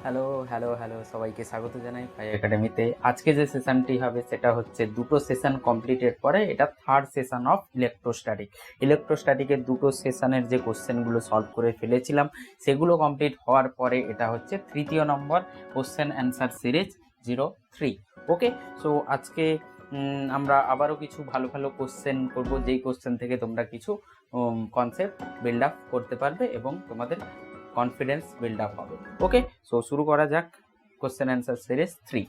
Hello hello hello সবাইকে স্বাগত জানাই ফাই একাডেমিতে। আজকে যে সেশনটি হবে সেটা হচ্ছে দুটো সেশন কমপ্লিটের পরে এটা থার্ড সেশন অফ ইলেকট্রোস্ট্যাটিক। ইলেকট্রোস্ট্যাটিকের দুটো সেশনের যে কোশ্চেনগুলো সলভ করে ফেলেছিলাম সেগুলো কমপ্লিট হওয়ার পরে এটা হচ্ছে তৃতীয় নম্বর কোশ্চেন অ্যান্সার সিরিজ 03। ওকে, সো আজকে আমরা আবারও কিছু ভালো ভালো কোশ্চেন করব, যেই কোশ্চেন থেকে তোমরা কিছু কনসেপ্ট বিল্ড আপ করতে পারবে এবং তোমাদের কনফিডেন্স বিল্ড আপ হবে। ওকে, সো শুরু করা যাক কোশ্চেন অ্যান্সার সিরিজ 3।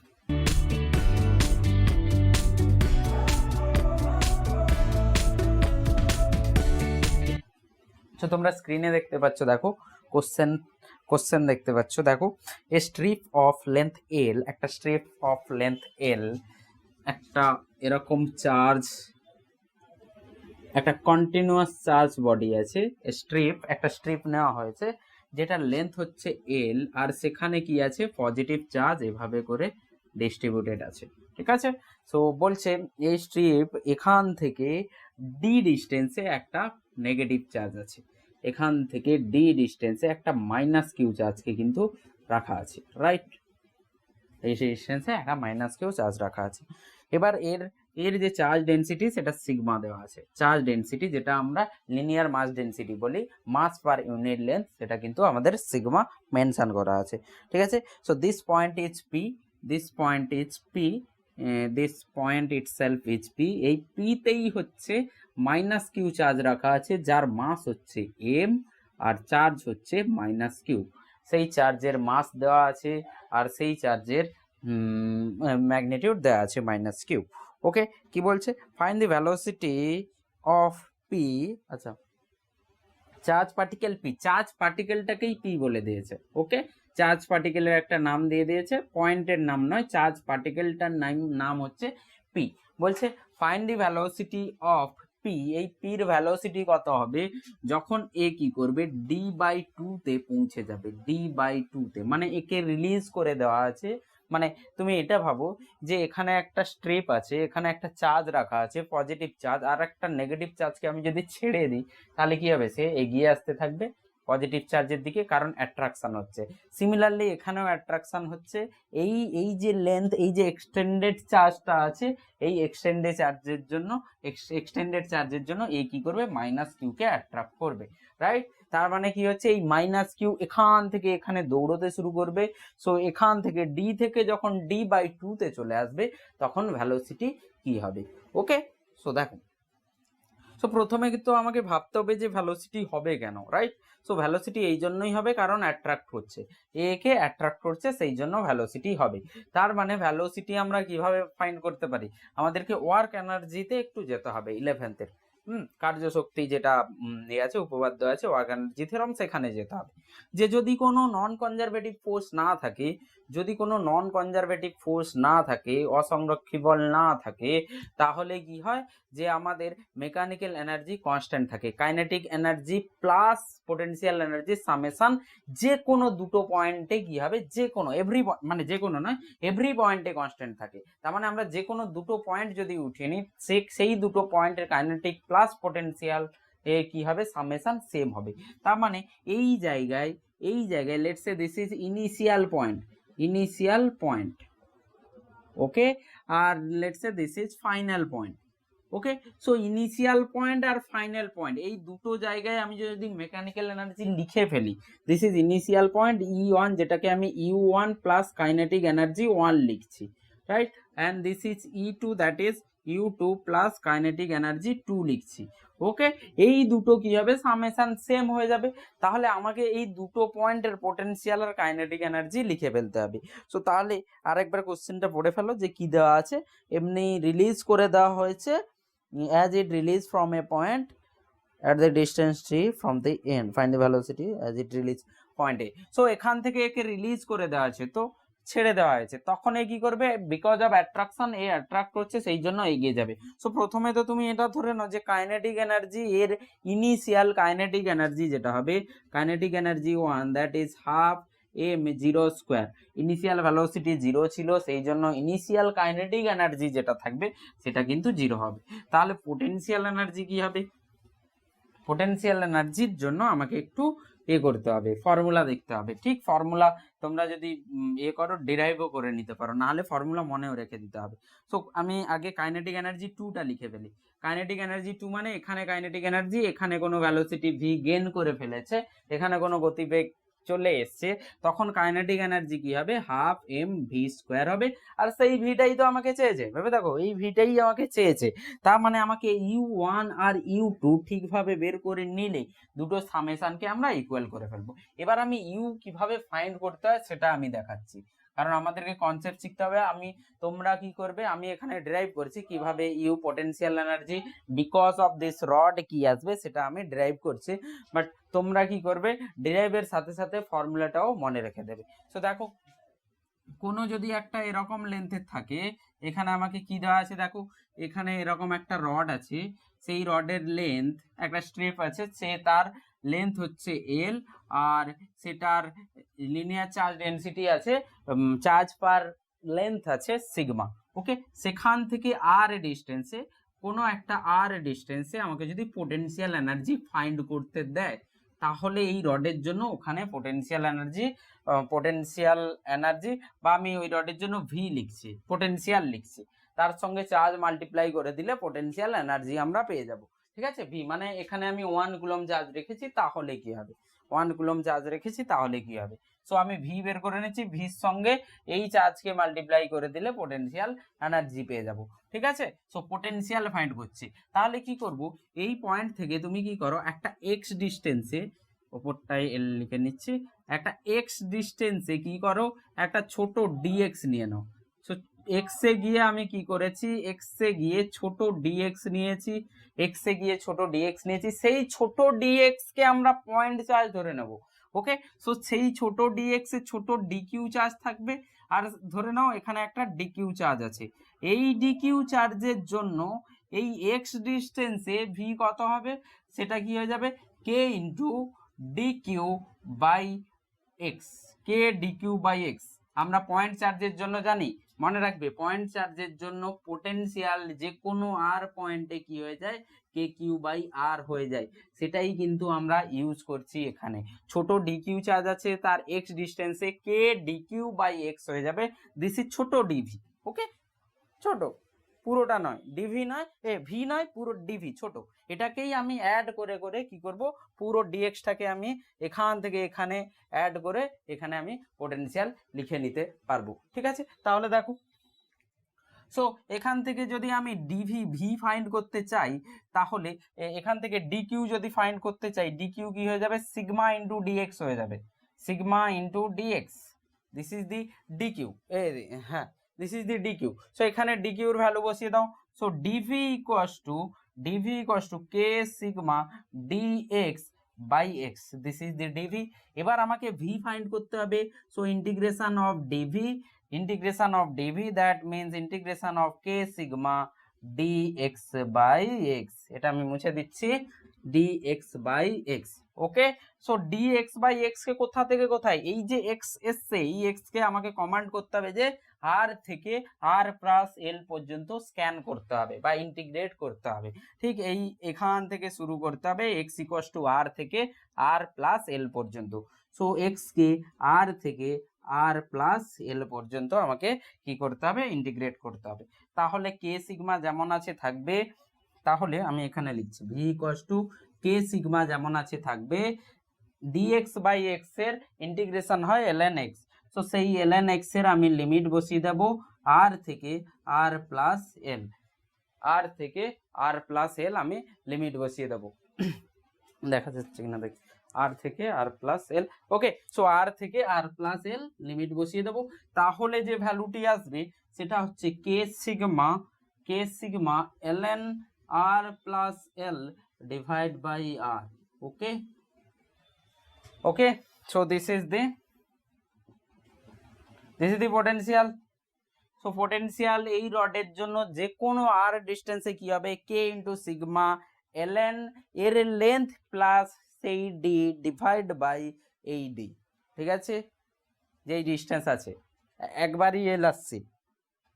তো তোমরা স্ক্রিনে দেখতে পাচ্ছ, দেখো কোশ্চেন দেখতে পাচ্ছ, দেখো এ স্ট্রিপ অফ লেন্থ এল, একটা স্ট্রিপ অফ লেন্থ এল, একটা এরকম চার্জ, একটা কন্টিনিউয়াস চার্জ বডি আছে, একটা স্ট্রিপ নেওয়া হয়েছে যেটা লেন্থ হচ্ছে এল, আর সেখানে কি আছে পজিটিভ চার্জ এভাবে করে ডিস্ট্রিবিউটেড আছে। ঠিক আছে, সো বলছে এই স্ট্রিপ এখান থেকে ডি ডিস্টেন্সে একটা নেগেটিভ চার্জ আছে, এখান থেকে ডি ডিস্টেন্সে একটা মাইনাস কিউ চার্জকে কিন্তু রাখা আছে, রাইট? এই ডিস্টেন্সে একটা মাইনাস কিউ চার্জ রাখা আছে। এবার এর যে চার্জ ডেন্সিটি সেটা সিগমা দেওয়া আছে। চার্জ ডেন্সিটি যেটা আমরা লিনিয়ার মাস ডেন্সিটি বলি, মাস পার ইউনিট লেন্থ, সেটা কিন্তু আমাদের সিগমা মেনশন করা আছে। ঠিক আছে, so this point is P, this point is P, this point itself is P. এই পিতেই হচ্ছে মাইনাস কিউ চার্জ রাখা আছে, যার মাস হচ্ছে এম আর চার্জ হচ্ছে মাইনাস কিউ। সেই চার্জের মাস দেওয়া আছে আর সেই চার্জের ম্যাগনিটিউড দেওয়া আছে মাইনাস কিউ। ওকে, কি বলছে? Find the velocity of p. আচ্ছা, চার্জ পার্টিকেল পি, চার্জ পার্টিকেলটাকেই পি বলে দিয়েছে। ওকে, চার্জ পার্টিকেলের একটা নাম দিয়ে দিয়েছে, পয়েন্টের নাম নয়, চার্জ পার্টিকেলটার নাম হচ্ছে পি। বলছে find the velocity of P. এই পির ভ্যালোসিটি কত হবে যখন এ কি করবে, ডি বাই টু তে পৌঁছে যাবে, ডি বাই টু তে, মানে একে রিলিজ করে দেওয়া আছে। মানে তুমি এটা ভাবো যে এখানে একটা স্ট্রিপ আছে, এখানে একটা চার্জ রাখা আছে পজিটিভ চার্জ, আর একটা নেগেটিভ চার্জকে আমি যদি ছেড়ে দিই তাহলে কি হবে, সে এগিয়ে আসতে থাকবে পজিটিভ চার্জের দিকে, কারণ অ্যাট্রাকশন হচ্ছে। সিমিলারলি এখানেও অ্যাট্রাকশন হচ্ছে। এই যে লেন্থ, এই যে এক্সটেন্ডেড চার্জটা আছে, এই এক্সটেন্ডেড চার্জের জন্য এই কি করবে, মাইনাস কিউকে অ্যাট্রাক্ট করবে, রাইট? তার মানে কি হচ্ছে, এই মাইনাস কিউ এখান থেকে এখানে দৌড়তে শুরু করবে। সো এখান থেকে ডি থেকে যখন ডি বাই টু তে চলে আসবে তখন ভ্যালোসিটি কি হবে। ওকে, সো দেখো, সো প্রথমে কিন্তু আমাকে ভাবতে হবে যে ভ্যালোসিটি হবে কেন, রাইট? সো ভ্যালোসিটি এই জন্যই হবে কারণ অ্যাট্রাক্ট হচ্ছে, এ কে অ্যাট্রাক্ট করছে, সেই জন্য ভ্যালোসিটি হবে। তার মানে ভ্যালোসিটি আমরা কিভাবে ফাইন্ড করতে পারি, আমাদেরকে ওয়ার্ক এনার্জিতে একটু যেতে হবে, 11th-এর কার্যশক্তি যেটা আছে, উপপাদ্য আছে ওয়ার্ক এনার্জি থিওরাম, সেখানে যেতে হবে। যে যদি কোনো নন কনজারভেটিভ ফোর্স না থাকে, যদি কোনো নন কনজারভেটিভ ফোর্স না থাকে, অসংরক্ষী বল না থাকে, তাহলে কি হয় যে আমাদের মেকানিক্যাল এনার্জি কনস্ট্যান্ট থাকে, kinetic energy plus potential energy summation যে কোনো দুটো পয়েন্টে কি হবে, যে কোনো মানে যে কোনো নয়, এভরি পয়েন্টে কনস্ট্যান্ট থাকে। তার মানে আমরা যে কোনো দুটো পয়েন্ট যদি উঠিয়ে নিই, সেই দুটো পয়েন্টের কাইনেটিক প্লাস পোটেনশিয়াল কি হবে, সামেশন সেম হবে। তার মানে এই জায়গায় let's say this is initial point, okay, আর let's say this is final point. Okay, so initial point আর ফাইনাল পয়েন্ট, এই দুটো জায়গায় আমি যদি মেকানিক্যাল এনার্জি লিখে ফেলি, this is initial point E1, যেটাকে আমি U1 প্লাস কাইনেটিক এনার্জি 1 লিখছি, right? And this is E2, that is U2 plus kinetic energy 2 লিখছি। ওকে, এই দুটো কি হবে, সামেশন সেম হয়ে যাবে। তাহলে আমাকে এই দুটো পয়েন্টের পোটেনশিয়াল আর কাইনেটিক এনার্জি লিখে ফেলতে হবে। সো তাহলে আরেকবার কোশ্চেনটা পড়ে ফেলো যে কি দেওয়া আছে। এমনি রিলিজ করে দেওয়া হয়েছে, as it release from a point at the distance t from the end, find the velocity as it release point a। so এখান থেকে একে রিলিজ করে দেওয়া আছে, তো ছেড়ে দেওয়া হয়েছে, তখন এ কি করবে, because of attraction A attract করছে, সেই জন্য এগিয়ে যাবে। সো প্রথমে তো তুমি এটা ধরে নাও যে কাইনেটিক এনার্জি, এর ইনিশিয়াল কাইনেটিক এনার্জি যেটা হবে, kinetic energy 1, that is half m0 square. Initial velocity 0 ছিল, সেই জন্য ইনিশিয়াল কাইনেটিক এনার্জি যেটা থাকবে সেটা কিন্তু 0 হবে। তাহলে পোটেনশিয়াল এনার্জি কি হবে, পোটেনশিয়াল এনার্জির জন্য আমাকে একটু করতে হবে, ফর্মুলা দেখতে হবে। ঠিক ফর্মুলা তোমরা যদি করো ডিরাইভও করে নিতে পারো, নাহলে ফর্মুলা মনেও রেখে দিতে হবে। সো আমি আগে কাইনেটিক এনার্জি 2টা লিখে ফেলি। কাইনেটিক এনার্জি 2 মানে এখানে কাইনেটিক এনার্জি, এখানে কোনো ভ্যালোসিটি ভি গেইন করে ফেলেছে, এখানে কোনো গতিবেগ চলে এসছে, তখন কাইনেটিক এনার্জি কি হবে, হাফ এম ভি স্কোয়ার হবে। আর সেই ভিটাই তো আমাকে চেয়েছে, ভেবে দেখো এই ভিটাই আমাকে চেয়েছে, তার মানে আমাকে U1 আর U2 ঠিকভাবে বের করে নিলে দুটো সামেশনকে আমরা ইকুয়াল করে ফেলবো। এবার আমি ইউ কিভাবে ফাইন্ড করতে হয় সেটা আমি দেখাচ্ছি, কারণ আমাদেরকে কনসেপ্ট শিখতে হবে। তোমরা কি করবে, আমি এখানে ডেরাইভ করছি কিভাবে u potential energy because of this rod কি আসবে সেটা আমি ডেরাইভ করছি, বাট তোমরা কি করবে, ডেরাইভের সাথে সাথে ফর্মুলাটাও মনে রেখে দেবে। সো দেখো, কোনো যদি একটা এরকম লেন্থের থাকে, এখানে আমাকে কি দেওয়া আছে দেখো, এখানে এরকম একটা রড আছে, সেই রডের লেন্থ, একটা স্ট্রিপ আছে, সে তার লেন্থ হচ্ছে এল, আর সেটার লিনিয়ার চার্জ ডেনসিটি আছে, চার্জ পার লেন্থ আছে সিগমা। ওকে, সেখান থেকে আর ডিস্টেন্সে, কোনো একটা আর ডিস্টেন্সে আমাকে যদি পোটেনশিয়াল এনার্জি ফাইন্ড করতে দেয়, তাহলে এই রডের জন্য ওখানে পোটেনশিয়াল এনার্জি বা আমি ওই রডের জন্য ভি লিখছি, পোটেনশিয়াল লিখছি, তার সঙ্গে চার্জ মাল্টিপ্লাই করে দিলে পোটেনশিয়াল এনার্জি আমরা পেয়ে যাব। ঠিক আছে, ভি মানে এখানে আমি 1 কুলম্ব চার্জ রেখেছি, তাহলে কি হবে, 1 কুলম্ব চার্জ রেখেছি তাহলে কি হবে। সো আমি ভি বের করে নিচ্ছি, ভির সঙ্গে এই চার্জকে মাল্টিপ্লাই করে দিলে পোটেনশিয়াল এনার্জি পেয়ে যাব। ঠিক আছে, সো পোটেনশিয়াল ফাইন্ড করছি। তাহলে কি করব, এই পয়েন্ট থেকে তুমি কি করো, একটা এক্স ডিস্টেন্সে, ওপরটাই এল লিখে নিচ্ছি, একটা এক্স ডিস্টেন্সে কি করো, একটা ছোট ডিএক্স নিয়ে নাও। সো এক্স এ গিয়ে আমি কি করেছি, এক্স এ গিয়ে ছোট ডিএক্স নিয়েছি, এক্স এ গিয়ে ছোট ডিএক্স নিয়েছি, সেই ছোট ডিএক্স কে আমরা পয়েন্ট চার্জ ধরে নেব। ওকে, সো সেই ছোট ডিএক্স এ ছোট ডিকিউ চার্জ থাকবে, আর ধরে নাও এখানে একটা ডিকিউ চার্জ আছে, এই ডিকিউ চার্জের জন্য এই এক্স ডিস্টেন্সে ভি কত হবে, সেটা কি হয়ে যাবে, k into d q by x, k d q by x. আমরা পয়েন্ট চার্জের জন্য জানি, মনে রাখবে পয়েন্ট চার্জের জন্য পোটেনশিয়াল যে কোনো আর পয়েন্টে কি হয়ে যায়, কে কিউ বাই আর হয়ে যায়, সেটাই কিন্তু আমরা ইউজ করছি এখানে। ছোট ডিকিউ চার্জ আছে, তার এক্স ডিস্টেন্সে কে ডিকিউ বাই এক্স হয়ে যাবে, দিস ইজ ছোট ডিভি। ওকে, ছোট, পুরোটা নয়, ডিভি নয়, ভি নয়, পুরো ডিভি ছোট, এটাকেই আমি অ্যাড করে করে কি করব, পুরো ডিএক্সটাকে আমি এখান থেকে এখানে অ্যাড করে এখানে আমি পোটেনশিয়াল লিখে নিতে পারবো। ঠিক আছে, তাহলে দেখো, সো এখান থেকে যদি আমি ডিভি ভি ফাইন্ড করতে চাই, তাহলে এখান থেকে ডিকিউ যদি ফাইন্ড করতে চাই, ডিকিউ কি হয়ে যাবে, সিগমা ইন্টু ডিএক্স হয়ে যাবে, sigma into d x, this is the d q, হ্যাঁ this is the d q. So এখানে ডিকিউর ভ্যালু বসিয়ে দাও। So d v equals to k sigma d x by x, this is the d v. এবার আমাকে ভি ফাইন্ড করতে হবে। So integration of d v that means integration of k sigma d x by x, এটা আমি মুছে দিচ্ছি, d x by x. Okay, so d x by x k কোথা থেকে কোথায়, এই যে এক্স এসছে, এই এক্স কে আমাকে কমান্ড করতে হবে যে আর থেকে আর প্লাস এল পর্যন্ত স্ক্যান করতে হবে বা ইন্টিগ্রেট করতে হবে। ঠিক এখান থেকে শুরু করতে হবে, এক্স ইকুয়াস টু আর থেকে আর প্লাস এল পর্যন্ত। সো এক্স কে আর থেকে আর প্লাস এল পর্যন্ত আমাকে কি করতে হবে, ইন্টিগ্রেট করতে হবে। তাহলে কে সিগমা যেমন আছে থাকবে, তাহলে আমি এখানে লিখছি V equals to k sigma যেমন আছে থাকবে, ডিএক্স বাই এক্স এর ইন্টিগ্রেশন হয় ln x, তো সেই ln x এর আমি লিমিট বসিয়ে দেব আর থেকে আর প্লাস এল, আর থেকে আর প্লাস এল আমি লিমিট বসিয়ে দেব, দেখা যাচ্ছে কিনা দেখ, আর থেকে আর প্লাস এল। ওকে, সো আর থেকে আর প্লাস এল লিমিট বসিয়ে দেব, তাহলে যে ভ্যালুটি আসবে সেটা হচ্ছে k sigma ln r plus l divide by r. Okay, so this is the potential. so potential এই রডের জন্য যে কোনো আর ডিস্টেন্সে কি হবে, k ইন্টু সিগমা ln এর লেন্থ প্লাস সেই ডি ডিভাইড বাই এই ডি। ঠিক আছে, যেই ডিস্টেন্স আছে, একবারই এল আসছে,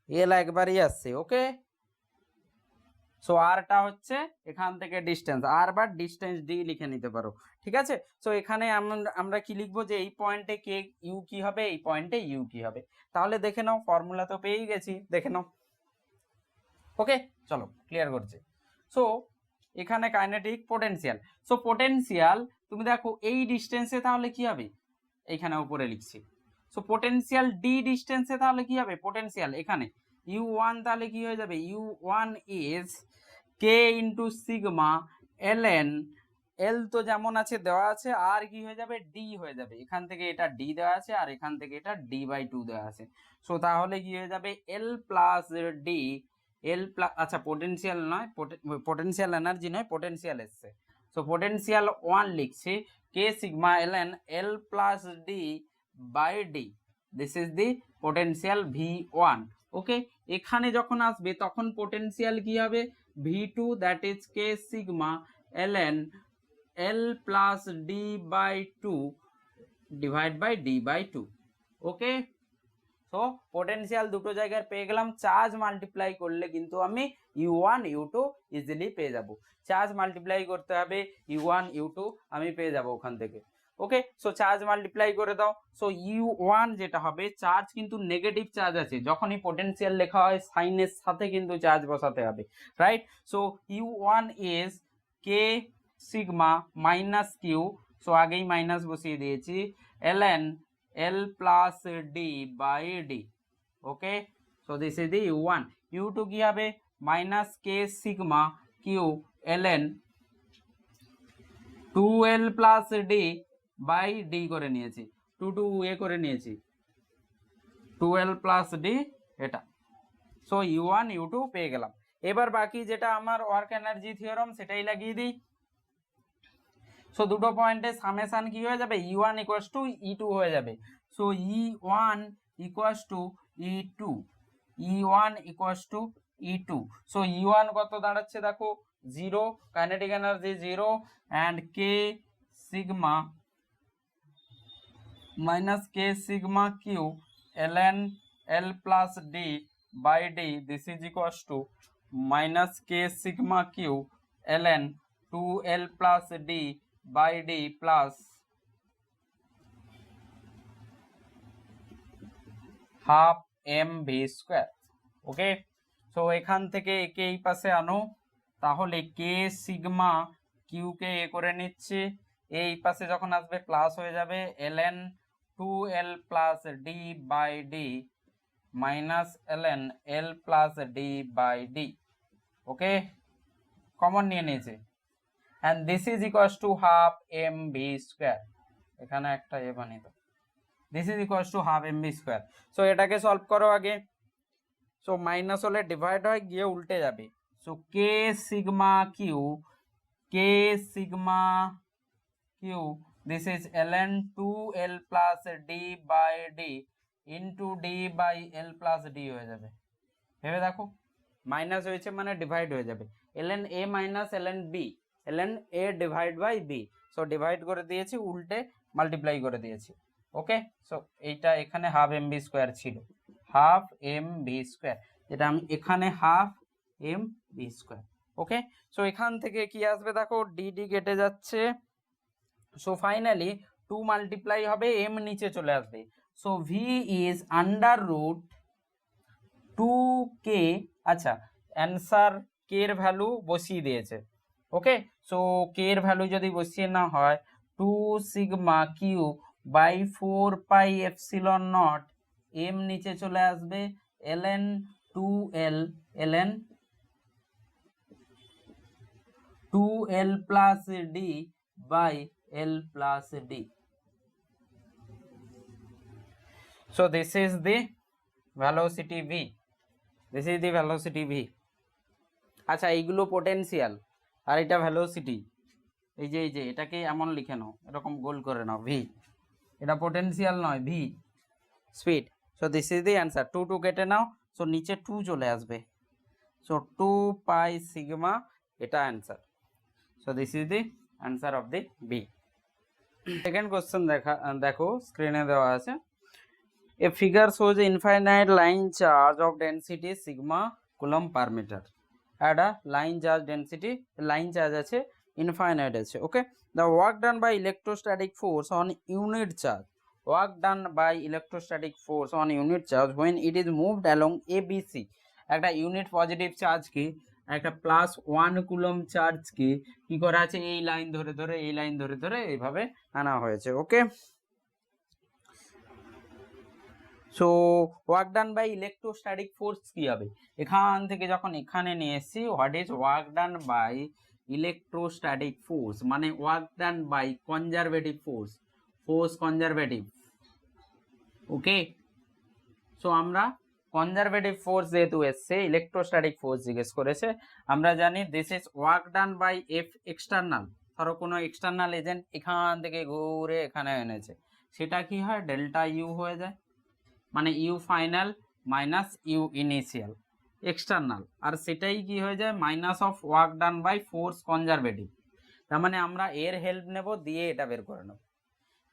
এল একবারই আসছে। ওকে, সো আরটা হচ্ছে এখান থেকে ডিস্টেন্স, আর বা ডিস্টেন্স ডি লিখে নিতে পারো, ঠিক আছে। সো এখানে আমরা কি লিখবো যে এই পয়েন্টে কে ইউ কি হবে, এই পয়েন্টে ইউ কি হবে। তাহলে দেখে নাও, ফর্মুলা তো পেয়েই গেছি, দেখে নাও। ওকে, চলো ক্লিয়ার করছি। সো এখানে কাইনেটিক পোটেনশিয়াল, সো পোটেনশিয়াল তুমি দেখো এই ডিস্টেন্সে তাহলে কি হবে, এইখানে উপরে লিখছি। সো পোটেনশিয়াল ডি ডিস্টেন্সে তাহলে কি হবে, পোটেনশিয়াল এখানে u1 তাহলে কি হয়ে যাবে, u1 is K into sigma ln, এল তো যেমন আছে দেওয়া আছে, আর কি হয়ে যাবে, ডি হয়ে যাবে। এখান থেকে এটা ডি দেওয়া আছে আর এখান থেকে এটা d/2 দেওয়া আছে। সো তাহলে কি হয়ে যাবে, l plus d, l plus, আচ্ছা পোটেনশিয়াল নয়, পোটেনশিয়াল এনার্জি নয়, পোটেনশিয়াল এসছে। সো পোটেনশিয়াল 1 লিখছি, k sigma ln l plus d by d, this is the potential V1। Okay, এখানে যখন আসবে তখন পোটেনশিয়াল কি হবে, V2, that is k sigma ln l plus d by 2 divide by d/2। Okay, so potential দুটো জায়গায় পেয়ে গেলাম। চার্জ মাল্টিপ্লাই করলে কিন্তু আমি u1 u2 ইজিলি পেয়ে যাব। চার্জ মাল্টিপ্লাই করতে হবে u1 u2, আমি পেয়ে যাব ওখান থেকে। ওকে, সো চার্জ মাল্টিপ্লাই করে দাও। সো u1 যেটা হবে, চার্জ কিন্তু নেগেটিভ চার্জ আছে, যখনই পোটেনশিয়াল লেখা হয় সাইনের সাথে কিন্তু চার্জ বসাতে হবে, right. So u1 is k sigma minus q, so আগেই মাইনাস বসিয়ে দিয়েছি, ln L plus D by D। Okay, so this is the u1। u2 কি হবে, minus k sigma q ln 2L plus d by d করে নিয়েছি, 2 এ করে নিয়েছি, 2L plus D এটা। সো u1 u2 পেয়ে গেলাম। এবার বাকি যেটা আমার ওয়ার্ক এনার্জি থিওরাম সেটাই লাগিয়ে দিই। সো দুটো পয়েন্টে সামেশন কি হয়ে যাবে, u1 ইকুয়ালস টু e2 হয়ে যাবে। So e1 equals to e2, e1 equals to e2। So e1 কত দাঁড়াচ্ছে দেখো, 0, kinetic energy 0, and k sigma minus k sigma q ln L plus d by d, this is equals to minus k sigma q ln 2L plus d by d plus half mv square. Okay, so এখান থেকে একে এই পাশে আনো, তাহলে কে sigma q কে এ করে নিচ্ছে, এই পাশে যখন আসবে প্লাস হয়ে যাবে, ln 2L plus d by d minus ln L plus d by d. Okay, common নিয়ে নিয়েছে, and this is equals to half mv square, এখানে একটা এ বানিয়ে দাও, this is equals to half mv square। So এটাকে solve করো আগে। So minus হলে ডিভাইড হয়, গিয়ে উল্টে যাবে। So k sigma q, k sigma q, this is ln 2L plus d by d into d by l plus d হয়ে যাবে। ভেবে দেখো, মাইনাস হয়েছে মানে ডিভাইড হয়ে যাবে, ln a minus ln b, ln a divide by b। So divide করে দিয়েছি, উল্টে মাল্টিপ্লাই করে দিয়েছি। ওকে, সো এইটা এখানে হাফ mv স্কোয়ার ছিল, হাফ mv স্কোয়ার, যেটা আমি এখানে half mv square. Okay, so এখান থেকে কি আসবে দেখো, ডি কেটে যাচ্ছে। সো ফাইনালি 2 মাল্টিপ্লাই হবে, m নিচে চলে আসবে। So v is under root 2k, আচ্ছা অ্যান্সার কে এর ভ্যালু বসিয়ে দিয়েছে। ওকে, সো কে এর ভ্যালু যদি বসিয়ে না হয়, 2 sigma q by 4 pi epsilon naught, m নিচে চলে আসবে, ln 2L, ln 2L plus d by L plus d. So this is the velocity v, this is the velocity v। আচ্ছা এইগুলো পোটেনশিয়াল আর এটা ভেলোসিটি, এই যে এটাকে এমন লিখে নাও, এরকম গোল করে নাও v, এটা পোটেনশিয়াল নয়, v speed. So this is the answer. 2 কেটে নাও, সো নিচে 2 চলে আসবে, সো 2 পাই সিগমা, এটা answer. So this is the answer of the b। Second question দেখো স্ক্রিনে দেওয়া আছে, a figure shows infinite line charge of density sigma coulomb per meter। একটা line charge density, line charge আছে, ইনফাইনাইট আছে। Okay, the work done by electrostatic force on unit charge, work done by electrostatic force on unit charge when it is moved along ABC, একটা unit positive চার্জকে, একটা +1 coulomb চার্জকে কি করা আছে, এই line ধরে ধরে এই লাইন ধরে ধরে এইভাবে আনা হয়েছে। Okay, so work done by electrostatic force কি হবে, এখান থেকে যখন এখানে নিয়ে এসেছি, what is work done by electrostatic force, মানে work done by conservative force, force conservative. Okay, so আমরা কনজারভেটিভ ফোর্স যেহেতু এসছে, ইলেকট্রোস্ট্যাটিক ফোর্স জিজ্ঞেস করেছে, আমরা জানি this is work done by f external. ধরো কোনো এক্সটার্নাল এজেন্ট এখান থেকে ঘুরে এখানে এনেছে, সেটা কি হয়, ডেল্টা ইউ হয়ে যায়, মানে u final minus u initial external, আর সেটাই কি হয়ে যায় minus of work done by force conservative. তার মানে আমরা এর হেল্প নেব, দিয়ে এটা বের করে নেব,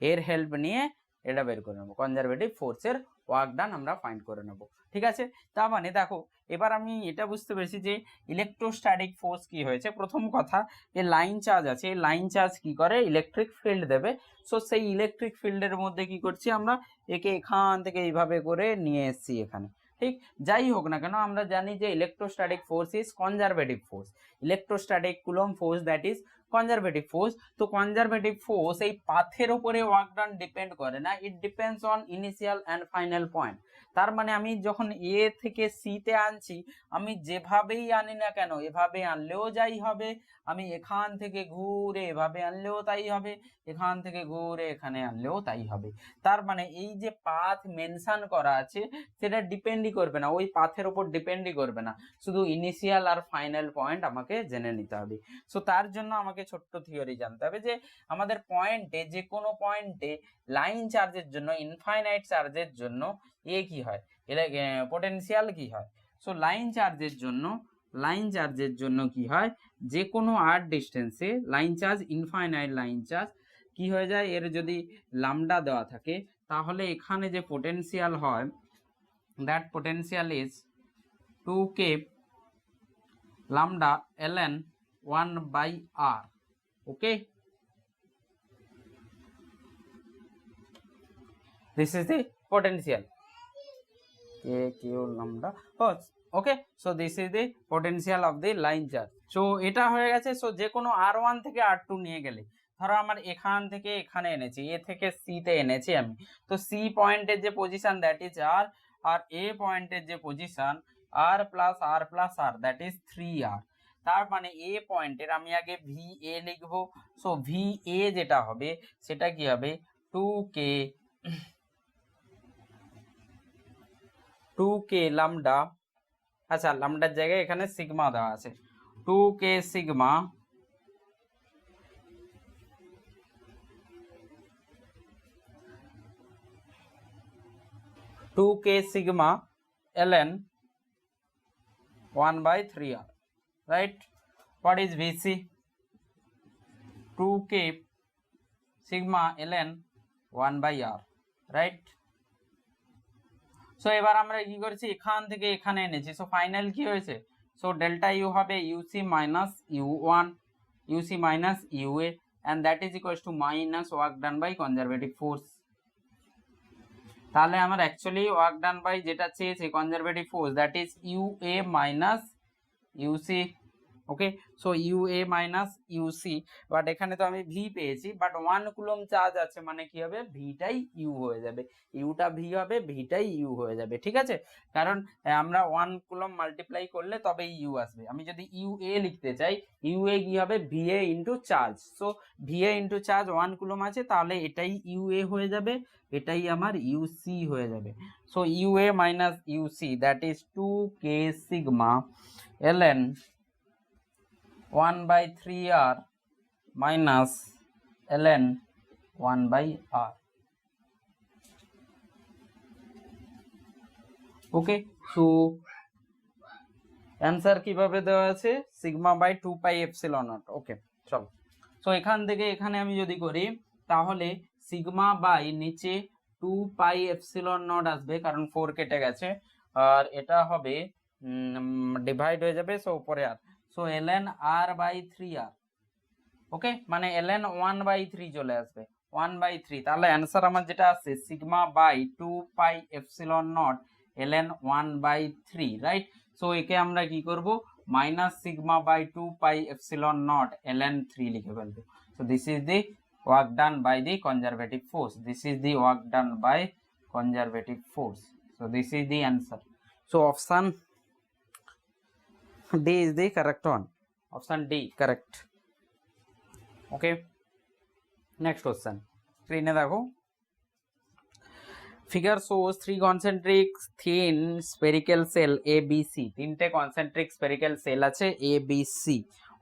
এর হেল্প নিয়ে এটা বের করে নেব, কনজারভেটিভ ফোর্সের ওয়ার্ক ডান আমরা ফাইন্ড করে নেব। ঠিক আছে, তার মানে দেখো এবার আমি এটা বুঝতে পেরেছি যে ইলেকট্রোস্ট্যাটিক ফোর্স কি হয়েছে। প্রথম কথা, এই লাইন চার্জ আছে, এই লাইন চার্জ কি করে, ইলেকট্রিক ফিল্ড দেবে। সো সেই ইলেকট্রিক ফিল্ডের মধ্যে কি করছি আমরা, একে এখান থেকে এইভাবে করে নিয়ে এসেছি এখানে। ঠিক, যাই হোক না কেন আমরা জানি যে electrostatic force is conservative force, electrostatic coulomb force that is conservative force. তো কনজারভেটিভ ফোর্স এই পাথের উপরে ওয়ার্ক ডান ডিপেন্ড করে না, it depends on initial and final point. তার মানে আমি যখন এ থেকে সি তে আনছি, আমি যেভাবেই আনি না কেন, এভাবে আনলেও যাই হবে, আমি এখান থেকে ঘুরে এভাবে আনলেও তাই হবে, এখান থেকে ঘুরে এখানে আনলেও তাই হবে। তার মানে এই যে পাথ মেনশন করা আছে সেটা ডিপেন্ডই করবে না, ওই পাথের উপর ডিপেন্ডই করবে না, শুধু ইনিশিয়াল আর ফাইনাল পয়েন্ট আমাকে জেনে নিতে হবে। সো তার জন্য আমাকে ছোট্ট থিওরি জানতে হবে যে আমাদের পয়েন্টে, যে কোনো পয়েন্টে লাইন চার্জের জন্য, ইনফাইনাইট চার্জের জন্য এ কি হয়, পোটেনশিয়াল কি হয়। সো লাইন চার্জের জন্য কি হয়, যে কোনো আর ডিস্টেন্সে line charge, infinite line charge কি হয়ে যায়, এর যদি লামডা দেওয়া থাকে তাহলে এখানে যে পোটেনশিয়াল হয়, that potential is 2k lambda ln 1/r. Okay, this is the potential k lambda. Oh, okay, so this is the potential of the line charge. So এটা হয়ে গেছে। সো যে কোনো r1 থেকে r2 নিয়ে গেলে, ধরো আমার এখান থেকে এখানে এনেছি, এ থেকে সি তে এনেছি আমি, তো সি পয়েন্টের যে পজিশন দ্যাট ইজ r, আর এ পয়েন্টের যে position r plus r that is 3r। তার মানে এ পয়েন্টের আমি আগে ভি এ লিখবো। সো ভি এ যেটা হবে সেটা কি হবে, 2k লামডা, আচ্ছা লামডার জায়গায় এখানে সিগমা দেওয়া আছে, 2k sigma ln 1/3r, right? What is Vc? 2k sigma ln 1/r, right? So এবার আমরা কি করেছি, এখান থেকে এখানে এনেছি, সো ফাইনাল কি হয়েছে, সো ডেল্টা ইউ হবে u c minus u one, u c minus u a, and that is equals to minus work done by conservative force. তাহলে আমার অ্যাকচুয়ালি ওয়ার্ক ডান বাই যেটা চেয়েছে conservative force, that is u a minus u c. Okay, so u a minus u c, but এখানে তো আমি V পেয়েছি, but 1 coulomb charge আছে, মানে কি হবে, ভিটাই ইউ হয়ে যাবে, ইউটা ভি হবে, ভিটাই ইউ হয়ে যাবে। ঠিক আছে, কারণ আমরা 1 কুলম মাল্টিপ্লাই করলে তবেই ইউ আসবে। আমি যদি ইউএ লিখতে চাই, ইউএ কি হবে, v a into charge. So v a into charge 1 coulomb আছে, তাহলে এটাই ইউএ হয়ে যাবে, এটাই আমার ইউসি হয়ে যাবে। So u a minus u c that is 2k sigma ln 1/3r minus ln 1/r. Okay, so answer কিভাবে দেওয়া আছে, sigma by 2 epsilon naught. Okay, চলো, সো এখান থেকে এখানে আমি যদি করি তাহলে সিগমা বাই নিচে 2 এপসিলন নট আসবে, কারণ 4 কেটে গেছে, আর এটা হবে ডিভাইড হয়ে যাবে, সো উপরে আর, সো ln r বাই 3r। ওকে, মানে ln 1/3 চলে আসবে, 1/3। তাহলে অ্যান্সার আমার যেটা আছে sigma by 2 pi epsilon naught ln 1/3, right. So একে আমরা কি করব, minus sigma by 2 pi epsilon naught ln 3 লিখে ফেলবো। So this is the work done by the conservative force, this is the work done by conservative force. So this is the answer. So option D is the correct one, option D correct। Okay, next question, স্ক্রিনে দেখো, figure shows 3 concentric thin spherical shell A B C, তিনটে concentric spherical shell আছে A B C,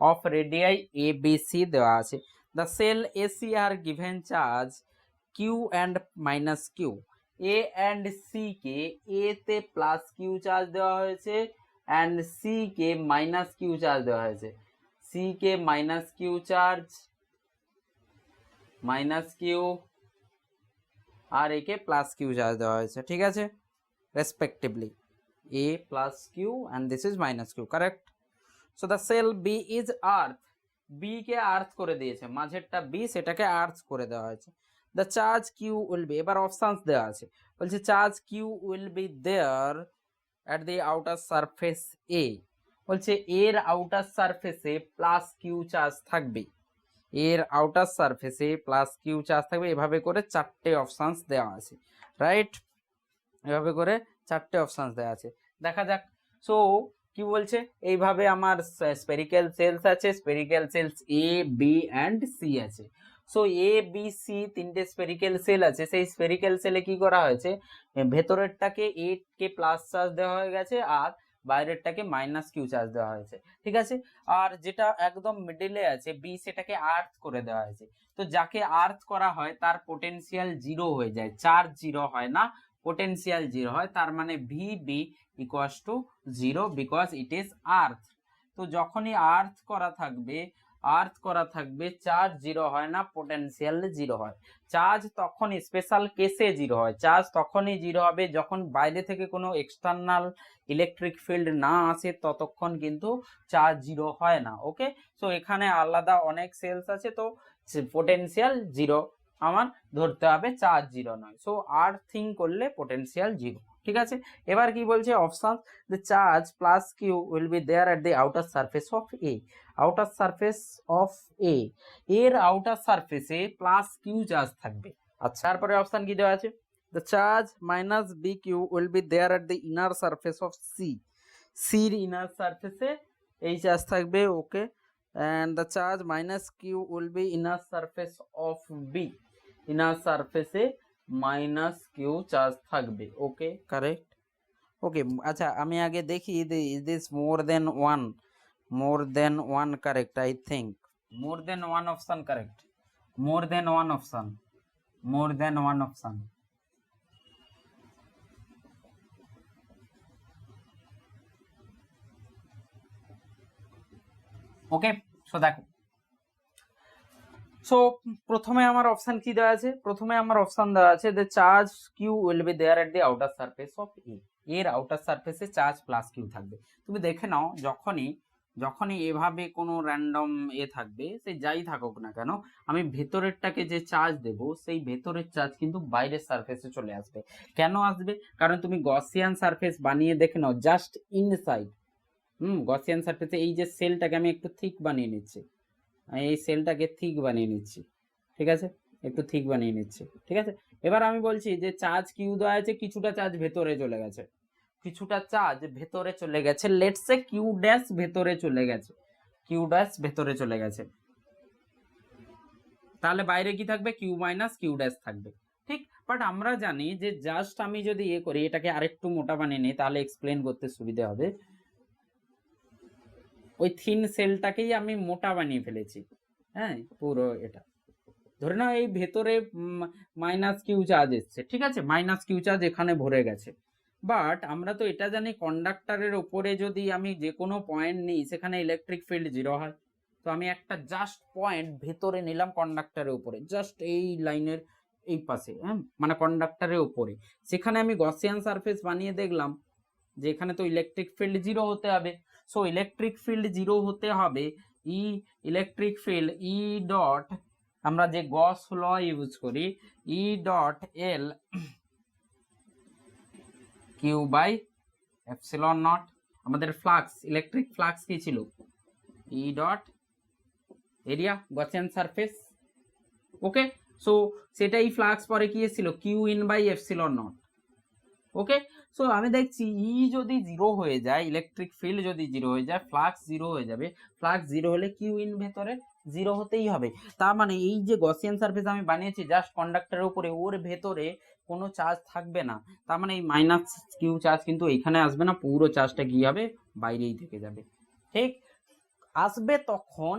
of radii A B C দেওয়া আছে। The shell A C are given charge q and minus q. A and C কে A তে plus q charge দেওয়া হয়েছে and C কে minus q charge দেওয়া হয়েছে, C কে minus q charge, minus q, আর একে প্লাস কিউ চার্জ দেওয়া হয়েছে, ঠিক আছে, respectively A plus q and this is minus q, correct. So the shell b is earth, b কে আর্থ করে দিয়েছে, মাঝেরটা বি সেটাকে আর্থ করে দেওয়া হয়েছে। The charge q will be, এবার অপশানস দেওয়া আছে, বলছে charge q will be there at the outer surface a, বলছে এর আউটার সারফেসে প্লাস কিউ চার্জ থাকবে, এর আউটার সারফেসে প্লাস কিউ চার্জ থাকবে, এভাবে করে চারটে অপশানস দেওয়া আছে, রাইট, এভাবে করে চারটে অপশানস দেওয়া আছে। দেখা যাক, সো কি বলছে, এইভাবে আমার স্পেরিক্যাল সেলস আছে, spherical shells A B and C আছে। সো এ বি সি তিনটে স্পেরিক্যাল সেল আছে, সেই স্পেরিক্যাল সেলে কি করা হয়েছে, ভেতরেরটাকে এ কে প্লাস চার্জ দেওয়া হয়ে গেছে আর বাইরেরটাকে মাইনাস কিউ চার্জ দেওয়া হয়েছে, ঠিক আছে। আর যেটা একদম মিডলে আছে বি, সেটাকে আর্থ করে দেওয়া হয়েছে। তো যাকে আর্থ করা হয় তার পোটেনশিয়াল জিরো হয়ে যায়, চার্জ জিরো হয় না, পোটেনশিয়াল জিরো হয়, তার মানে v B equals to zero because it is earth. তো যখনই আর্থ করা থাকবে, আর্থ করা থাকবে, চার্জ জিরো হয় না, পোটেনশিয়াল জিরো হয়। চার্জ তখন স্পেশাল কেসে জিরো হয়, চার্জ তখনই জিরো হবে যখন বাইরে থেকে কোনো এক্সটার্নাল ইলেকট্রিক ফিল্ড না আসে, ততক্ষণ কিন্তু চার্জ জিরো হয় না। ওকে, সো এখানে আলাদা অনেক সেলস আছে, তো পোটেনশিয়াল জিরো আমার ধরতে হবে, চার্জ জিরো নয়। সো আর্থিং করলে পোটেনশিয়াল জিরো, ঠিক আছে। এবার কি বলছে option, the charge plus q will be there at the outer surface of a, outer surface of a, এর আউটার সারফেসে প্লাস কিউ চার্জ থাকবে। আচ্ছা, তারপরে অপশন কি দেওয়া আছে, the charge minus B q will be there at the inner surface of C, সির inner সারফেসে এই চার্জ থাকবে, okay, and the charge minus q will be inner surface of b, inner surface A minus q charge থাকবে, ওকে, correct. ওকে, আচ্ছা আমি আগে দেখি is this more than one, more than one correct, I think more than one option correct, more than one option, more than one option। Okay, so দেখো, so প্রথমে আমার option কি দেওয়া আছে, প্রথমে আমার অপশন দেওয়া আছে the charge q will be there at the outer surface of a, এর আউটার সারফেসে চার্জ প্লাস কিউ থাকবে। তুমি দেখে নাও, যখনই যখনই এভাবে কোনো র্যান্ডম এ থাকবে, সে যাই থাকুক না কেন, আমি ভেতরেরটাকে যে চার্জ দেব, সেই ভেতরের চার্জ কিন্তু বাইরের সারফেসে চলে আসবে। কেন আসবে, কারণ তুমি গসিয়ান সারফেস বানিয়ে দেখে নাও, জাস্ট ইনসাইড, গসিয়ান সারফেসে এই যে সেলটাকে আমি একটু থিক বানিয়ে নিচ্ছি, এই সেলটাকে থিক বানিয়ে নিচ্ছি, ঠিক আছে, একটু থিক বানিয়ে নিচ্ছি, ঠিক আছে। এবার আমি বলছি যে চার্জ কিউ দেওয়া আছে, কিছুটা চার্জ ভেতরে চলে গেছে, কিছুটা চার্জ ভেতরে চলে গেছে, লেটস সে কিউ ড্যাশ ভেতরে চলে গেছে, কিউ ড্যাশ ভেতরে চলে গেছে, তাহলে বাইরে কি থাকবে, কিউ মাইনাস কিউ ড্যাশ থাকবে, ঠিক। বাট আমরা জানি যে জাস্ট আমি যদি এ করি, এটাকে আরেকটু মোটা বানিয়ে নিই, তাহলে এক্সপ্লেন করতে সুবিধা হবে। ওই থিন সেলটাকেই আমি মোটা বানিয়ে ফেলেছি, হ্যাঁ, পুরো এটা ধরে নাও এই ভেতরে মাইনাস কিউ চার্জ এসছে, ঠিক আছে, মাইনাস কিউ চার্জ এখানে ভরে গেছে। বাট আমরা তো এটা জানি কন্ডাক্টরের ওপরে যদি আমি যে কোনো পয়েন্ট নিই, সেখানে ইলেকট্রিক ফিল্ড জিরো হয়। তো আমি একটা জাস্ট পয়েন্ট ভেতরে নিলাম কন্ডাক্টরের উপরে, জাস্ট এই লাইনের এই পাশে, হ্যাঁ, মানে কন্ডাক্টরের উপরে, সেখানে আমি গসিয়ান সারফেস বানিয়ে দেখলাম যে এখানে তো ইলেকট্রিক ফিল্ড জিরো হতে হবে। সো ইলেকট্রিক ফিল্ড জিরো হতে হবে, ইলেকট্রিক ফিল্ড ই ডট, আমরা যে গস ল ইউজ করি, e dot l q by epsilon naught. আমাদের ফ্লাক্স, ইলেকট্রিক ফ্লাক্স কি ছিল, e dot area Gaussian surface. Okay, so সেটাই ফ্লাক্স পরে কি এসেছিল, q in by epsilon naught. Okay, so আমি দেখছি ই যদি জিরো হয়ে যায়, ইলেকট্রিক ফিল্ড যদি জিরো হয়ে যায়, ফ্লাক্স জিরো হয়ে যাবে। ফ্লাক্স জিরো হলে কিউ ইন ভেতরে জিরো হতেই হবে। তার মানে এই যে গসিয়ান সারফেস আমি বানিয়েছি জাস্ট কন্ডাক্টরের উপরে, ওর ভেতরে কোনো চার্জ থাকবে না। তার মানে এই মাইনাস কিউ চার্জ কিন্তু এখানে আসবে না, পুরো চার্জটা কি হবে, বাইরেই থেকে যাবে। ঠিক আসবে তখন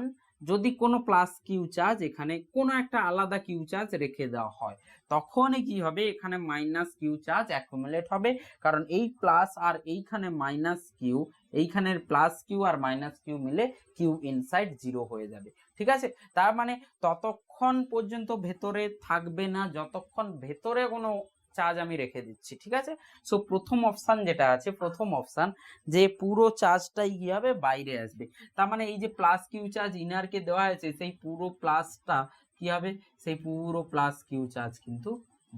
যদি কোনো প্লাস কিউ চার্জ এখানে কোনো একটা আলাদা কিউ চার্জ রেখে দেওয়া হয়, তখনই কি হবে, এখানে মাইনাস কিউ চার্জ অ্যাকুমুলেট হবে। কারণ এই প্লাস আর এইখানে মাইনাস কিউ, এইখানের plus Q R minus Q মিলে কিউ ইনসাইড জিরো হয়ে যাবে। ঠিক আছে, তার মানে ততক্ষণ পর্যন্ত ভেতরে থাকবে না যতক্ষণ ভেতরে কোনো চার্জ আমি রেখে দিচ্ছি। ঠিক আছে, সো প্রথম অপশন যেটা আছে, প্রথম অপশন যে পুরো চার্জটাই কি হবে, বাইরে আসবে। তার মানে এই যে প্লাস কিউ চার্জ ইনারকে দেওয়া হয়েছে, সেই পুরো প্লাসটা কি হবে, সেই পুরো প্লাস কিউ চার্জ কিন্তু